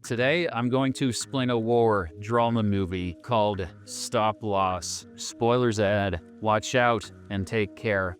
Today, I'm going to explain a war drama movie called Stop Loss. Spoilers ahead. Watch out and take care.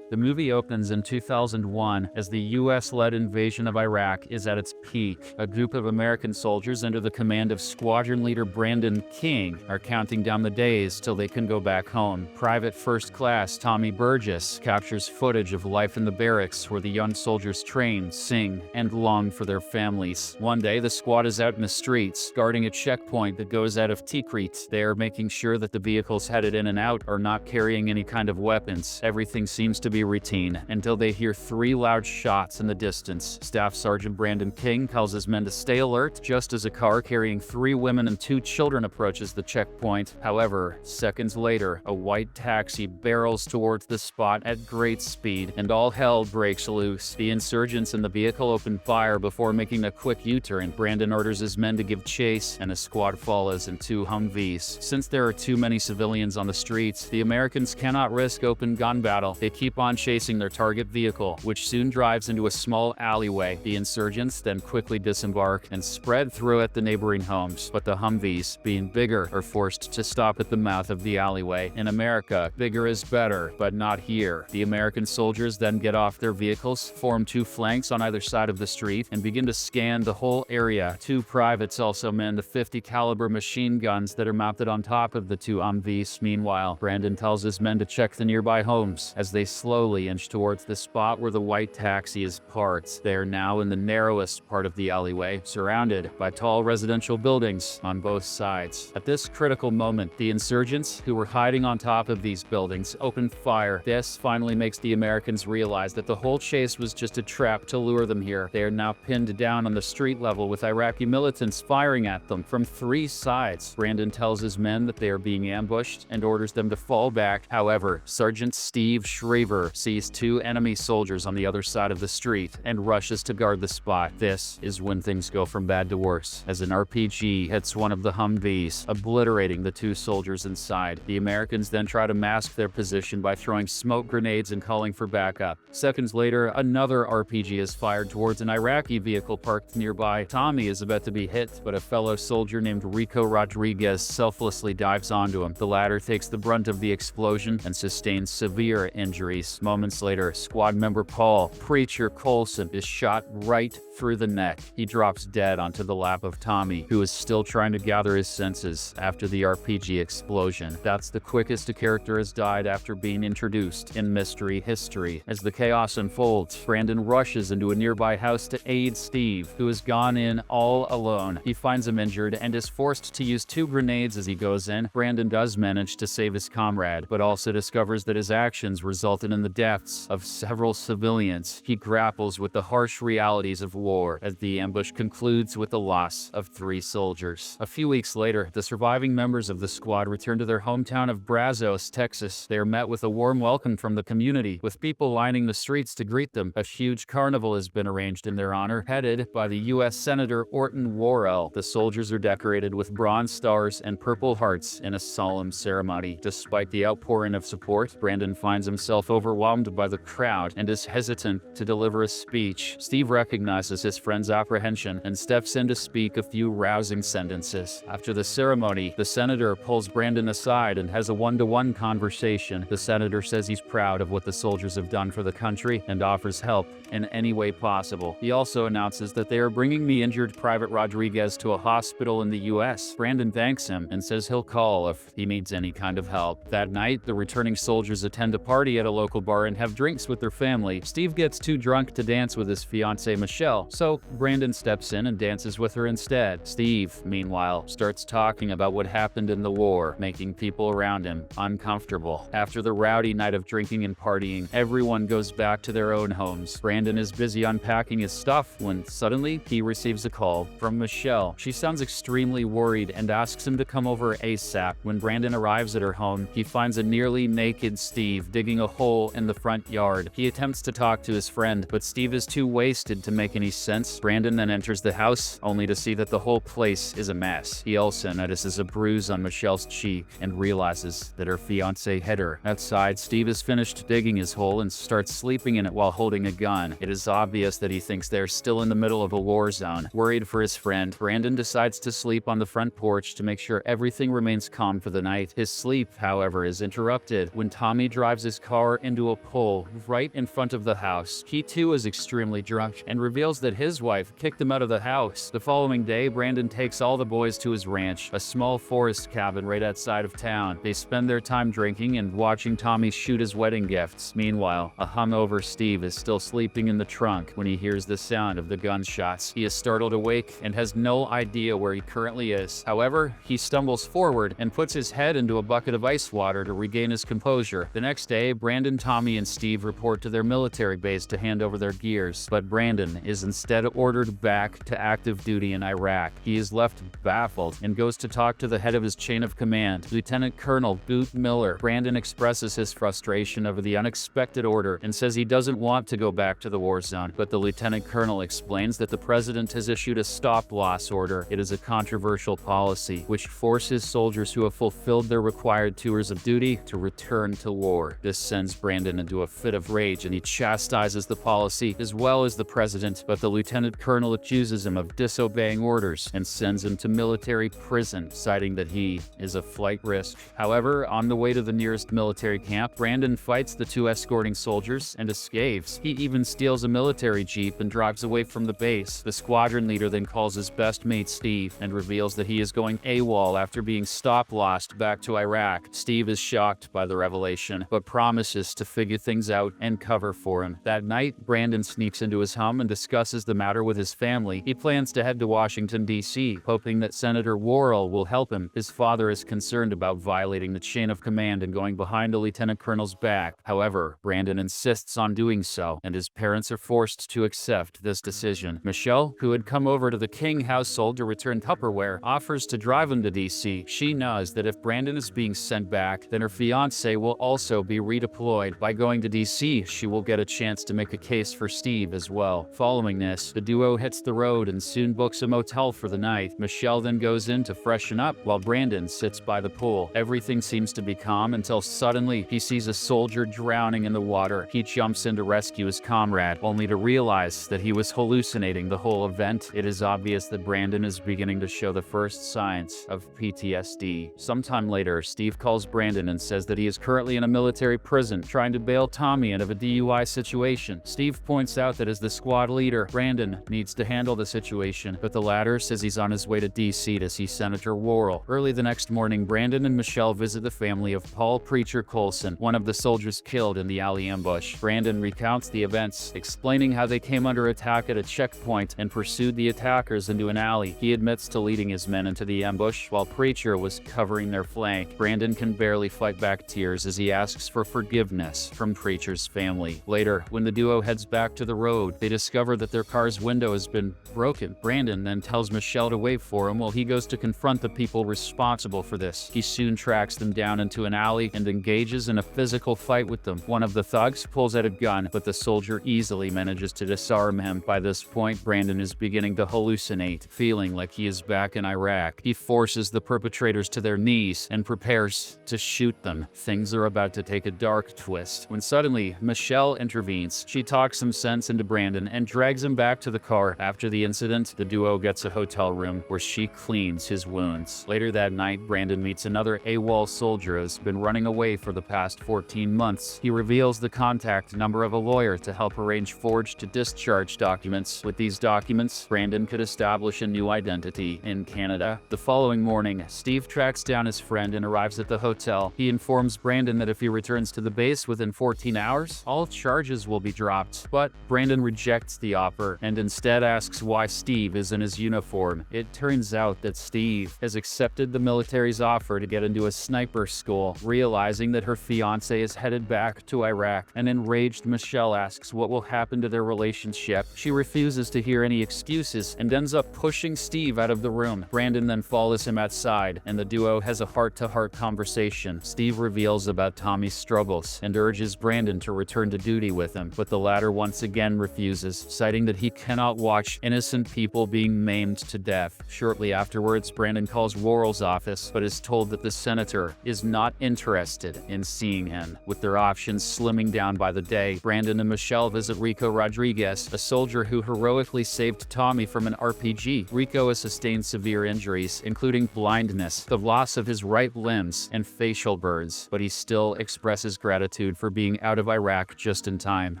The movie opens in 2001 as the US-led invasion of Iraq is at its peak. A group of American soldiers under the command of squadron leader Brandon King are counting down the days till they can go back home. Private First Class Tommy Burgess captures footage of life in the barracks where the young soldiers train, sing, and long for their families. One day, the squad is out in the streets, guarding a checkpoint that goes out of Tikrit. They are making sure that the vehicles headed in and out are not carrying any kind of weapons. Everything seems to be routine until they hear three loud shots in the distance. Staff Sergeant Brandon King tells his men to stay alert just as a car carrying 3 women and 2 children approaches the checkpoint. However, seconds later, a white taxi barrels towards the spot at great speed, and all hell breaks loose. The insurgents in the vehicle open fire before making a quick U-turn. Brandon orders his men to give chase, and a squad follows in 2 Humvees. Since there are too many civilians on the streets, the Americans cannot risk open gun battle. They keep on chasing their target vehicle, which soon drives into a small alleyway. The insurgents then quickly disembark and spread through at the neighboring homes, but the Humvees, being bigger, are forced to stop at the mouth of the alleyway. In America, bigger is better, but not here. The American soldiers then get off their vehicles, form 2 flanks on either side of the street, and begin to scan the whole area. 2 privates also man the 50 caliber machine guns that are mounted on top of the 2 Humvees. Meanwhile, Brandon tells his men to check the nearby homes as they slowly inch towards the spot where the white taxi is parked. They are now in the narrowest part of the alleyway, surrounded by tall residential buildings on both sides. At this critical moment, the insurgents, who were hiding on top of these buildings, open fire. This finally makes the Americans realize that the whole chase was just a trap to lure them here. They are now pinned down on the street level with Iraqi militants firing at them from 3 sides. Brandon tells his men that they are being ambushed and orders them to fall back. However, Sergeant Steve Shriver sees 2 enemy soldiers on the other side of the street and rushes to guard the spot. This is when things go from bad to worse, as an RPG hits one of the Humvees, obliterating the 2 soldiers inside. The Americans then try to mask their position by throwing smoke grenades and calling for backup. Seconds later, another RPG is fired towards an Iraqi vehicle parked nearby. Tommy is about to be hit, but a fellow soldier named Rico Rodriguez selflessly dives onto him. The latter takes the brunt of the explosion and sustains severe injuries. Moments later, squad member Paul "Preacher" Colson is shot right through the neck. He drops dead onto the lap of Tommy, who is still trying to gather his senses after the RPG explosion. That's the quickest a character has died after being introduced in mystery history. As the chaos unfolds, Brandon rushes into a nearby house to aid Steve, who has gone in all alone. He finds him injured and is forced to use 2 grenades as he goes in. Brandon does manage to save his comrade, but also discovers that his actions resulted in the deaths of several civilians. He grapples with the harsh realities of war as the ambush concludes with the loss of 3 soldiers. A few weeks later, the surviving members of the squad return to their hometown of Brazos, Texas. They are met with a warm welcome from the community, with people lining the streets to greet them. A huge carnival has been arranged in their honor, headed by the U.S. Senator Orton Worrell. The soldiers are decorated with bronze stars and purple hearts in a solemn ceremony. Despite the outpouring of support, Brandon finds himself overwhelmed by the crowd and is hesitant to deliver a speech. Steve recognizes his friend's apprehension and steps in to speak a few rousing sentences. After the ceremony, the senator pulls Brandon aside and has a one-to-one conversation. The senator says he's proud of what the soldiers have done for the country and offers help in any way possible. He also announces that they are bringing the injured Private Rodriguez to a hospital in the U.S. Brandon thanks him and says he'll call if he needs any kind of help. That night, the returning soldiers attend a party at a local bar and have drinks with their family. Steve gets too drunk to dance with his fiancée Michelle, so Brandon steps in and dances with her instead. Steve, meanwhile, starts talking about what happened in the war, making people around him uncomfortable. After the rowdy night of drinking and partying, everyone goes back to their own homes. Brandon is busy unpacking his stuff when suddenly he receives a call from Michelle. She sounds extremely worried and asks him to come over ASAP. When Brandon arrives at her home, he finds a nearly naked Steve digging a hole table in the front yard. He attempts to talk to his friend, but Steve is too wasted to make any sense. Brandon then enters the house, only to see that the whole place is a mess. He also notices a bruise on Michelle's cheek and realizes that her fiancé hit her. Outside, Steve has finished digging his hole and starts sleeping in it while holding a gun. It is obvious that he thinks they're still in the middle of a war zone. Worried for his friend, Brandon decides to sleep on the front porch to make sure everything remains calm for the night. His sleep, however, is interrupted when Tommy drives his car into a pole right in front of the house. He too is extremely drunk and reveals that his wife kicked him out of the house. The following day, Brandon takes all the boys to his ranch, a small forest cabin right outside of town. They spend their time drinking and watching Tommy shoot his wedding gifts. Meanwhile, a hungover Steve is still sleeping in the trunk when he hears the sound of the gunshots. He is startled awake and has no idea where he currently is. However, he stumbles forward and puts his head into a bucket of ice water to regain his composure. The next day, Brandon, Tommy, and Steve report to their military base to hand over their gears, but Brandon is instead ordered back to active duty in Iraq. He is left baffled and goes to talk to the head of his chain of command, Lieutenant Colonel Boot Miller. Brandon expresses his frustration over the unexpected order and says he doesn't want to go back to the war zone, but the lieutenant colonel explains that the president has issued a stop-loss order. It is a controversial policy which forces soldiers who have fulfilled their required tours of duty to return to war. This sends Brandon into a fit of rage and he chastises the policy as well as the president, but the lieutenant colonel accuses him of disobeying orders and sends him to military prison, citing that he is a flight risk. However, on the way to the nearest military camp, Brandon fights the two escorting soldiers and escapes. He even steals a military jeep and drives away from the base. The squadron leader then calls his best mate Steve and reveals that he is going AWOL after being stop-lost back to Iraq. Steve is shocked by the revelation, but promises to figure things out and cover for him. That night, Brandon sneaks into his home and discusses the matter with his family. He plans to head to Washington, D.C., hoping that Senator Worrell will help him. His father is concerned about violating the chain of command and going behind a lieutenant colonel's back. However, Brandon insists on doing so, and his parents are forced to accept this decision. Michelle, who had come over to the King household to return Tupperware, offers to drive him to D.C. She knows that if Brandon is being sent back, then her fiancé will also be redeployed. By going to D.C., she will get a chance to make a case for Steve as well. Following this, the duo hits the road and soon books a motel for the night. Michelle then goes in to freshen up while Brandon sits by the pool. Everything seems to be calm until suddenly he sees a soldier drowning in the water. He jumps in to rescue his comrade, only to realize that he was hallucinating the whole event. It is obvious that Brandon is beginning to show the first signs of PTSD. Sometime later, Steve calls Brandon and says that he is currently in a military prison trying to bail Tommy out of a DUI situation. Steve points out that as the squad leader, Brandon needs to handle the situation, but the latter says he's on his way to DC to see Senator Worrell. Early the next morning, Brandon and Michelle visit the family of Paul Preacher Colson, one of the soldiers killed in the alley ambush. Brandon recounts the events, explaining how they came under attack at a checkpoint and pursued the attackers into an alley. He admits to leading his men into the ambush while Preacher was covering their flank. Brandon can barely fight back tears as he asks for forgiveness from Preacher's family. Later, when the duo heads back to the road, they discover that their car's window has been broken. Brandon then tells Michelle to wait for him while he goes to confront the people responsible for this. He soon tracks them down into an alley and engages in a physical fight with them. One of the thugs pulls out a gun, but the soldier easily manages to disarm him. By this point, Brandon is beginning to hallucinate, feeling like he is back in Iraq. He forces the perpetrators to their knees and prepares to shoot them. Things are about to take a dark twist when suddenly Michelle intervenes. She talks some sense into Brandon and drags him back to the car. After the incident, the duo gets a hotel room where she cleans his wounds. Later that night, Brandon meets another AWOL soldier who has been running away for the past 14 months. He reveals the contact number of a lawyer to help arrange forged discharge documents. With these documents, Brandon could establish a new identity in Canada. The following morning, Steve tracks down his friend and arrives at the hotel. He informs Brandon that if he returns to the base within 14 hours, all charges will be dropped. But Brandon rejects the offer and instead asks why Steve is in his uniform. It turns out that Steve has accepted the military's offer to get into a sniper school. Realizing that her fiancé is headed back to Iraq, an enraged Michelle asks what will happen to their relationship. She refuses to hear any excuses and ends up pushing Steve out of the room. Brandon then follows him outside, and the duo has a heart-to-heart conversation. Steve reveals about Tommy's struggles and urges Brandon to return to duty with him, but the latter once again refuses, citing that he cannot watch innocent people being maimed to death. Shortly afterwards, Brandon calls Worrell's office, but is told that the senator is not interested in seeing him. With their options slimming down by the day, Brandon and Michelle visit Rico Rodriguez, a soldier who heroically saved Tommy from an RPG. Rico has sustained severe injuries, including blindness, the loss of his right limbs, and facial burns, but he still expresses gratitude for being out of Iraq just in time.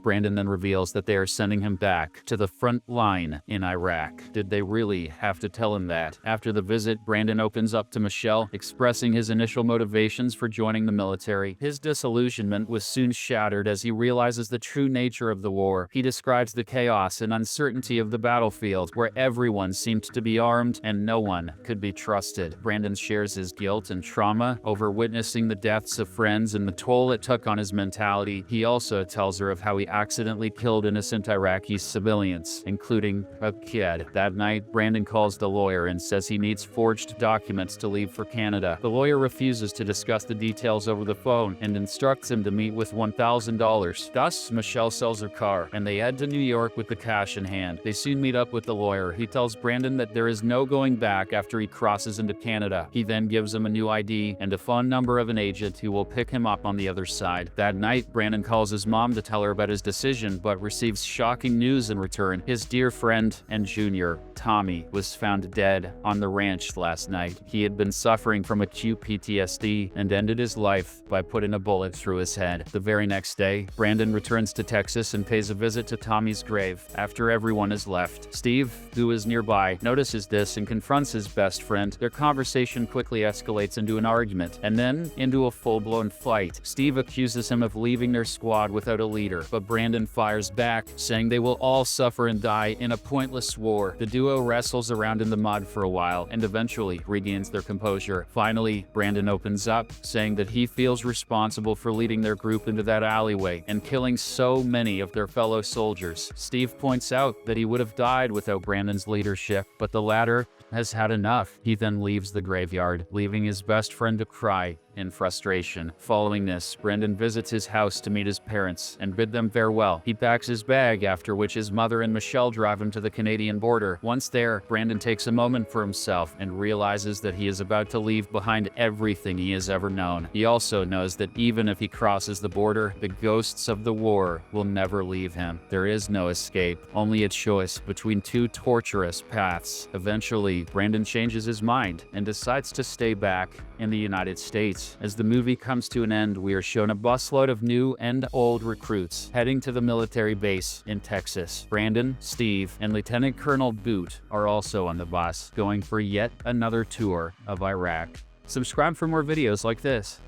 Brandon then reveals that they are sending him back to the front line in Iraq. Did they really have to tell him that? After the visit, Brandon opens up to Michelle, expressing his initial motivations for joining the military. His disillusionment was soon shattered as he realizes the true nature of the war. He describes the chaos and uncertainty of the battlefield, where everyone seemed to be armed and no one could be trusted. Brandon shares his guilt and trauma over witnessing the deaths of friends and the toll it took on his mentality. He also tells her of how he accidentally killed innocent Iraqi civilians, including a kid. That night, Brandon calls the lawyer and says he needs forged documents to leave for Canada. The lawyer refuses to discuss the details over the phone and instructs him to meet with $1,000. Thus, Michelle sells her car, and they head to New York with the cash in hand. They soon meet up with the lawyer. He tells Brandon that there is no going back after he crosses into Canada. He then gives him a new ID and a phone number of an agent who will pick him up on the other side. That night, Brandon calls his mom to tell her about his decision, but receives shocking news in return. His dear friend and junior, Tommy, was found dead on the ranch last night. He had been suffering from acute PTSD and ended his life by putting a bullet through his head. The very next day, Brandon returns to Texas and pays a visit to Tommy's grave. After everyone has left, Steve, who is nearby, notices this and confronts his best friend. Their conversation quickly escalates into an argument, and then into a full-blown fight. Steve accuses him of leaving their squad without a leader, but Brandon fires back, saying they will all suffer and die in a pointless war. The duo wrestles around in the mud for a while and eventually regains their composure. Finally, Brandon opens up, saying that he feels responsible for leading their group into that alleyway and killing so many of their fellow soldiers. Steve points out that he would have died without Brandon's leadership, but the latter has had enough. He then leaves the graveyard, leaving his best friend to cry in frustration. Following this, Brandon visits his house to meet his parents and bid them farewell. He packs his bag, after which his mother and Michelle drive him to the Canadian border. Once there, Brandon takes a moment for himself and realizes that he is about to leave behind everything he has ever known. He also knows that even if he crosses the border, the ghosts of the war will never leave him. There is no escape, only a choice between two torturous paths. Eventually, Brandon changes his mind and decides to stay back in the United States. As the movie comes to an end, we are shown a busload of new and old recruits heading to the military base in Texas. Brandon, Steve, and Lieutenant Colonel Boot are also on the bus, going for yet another tour of Iraq. Subscribe for more videos like this.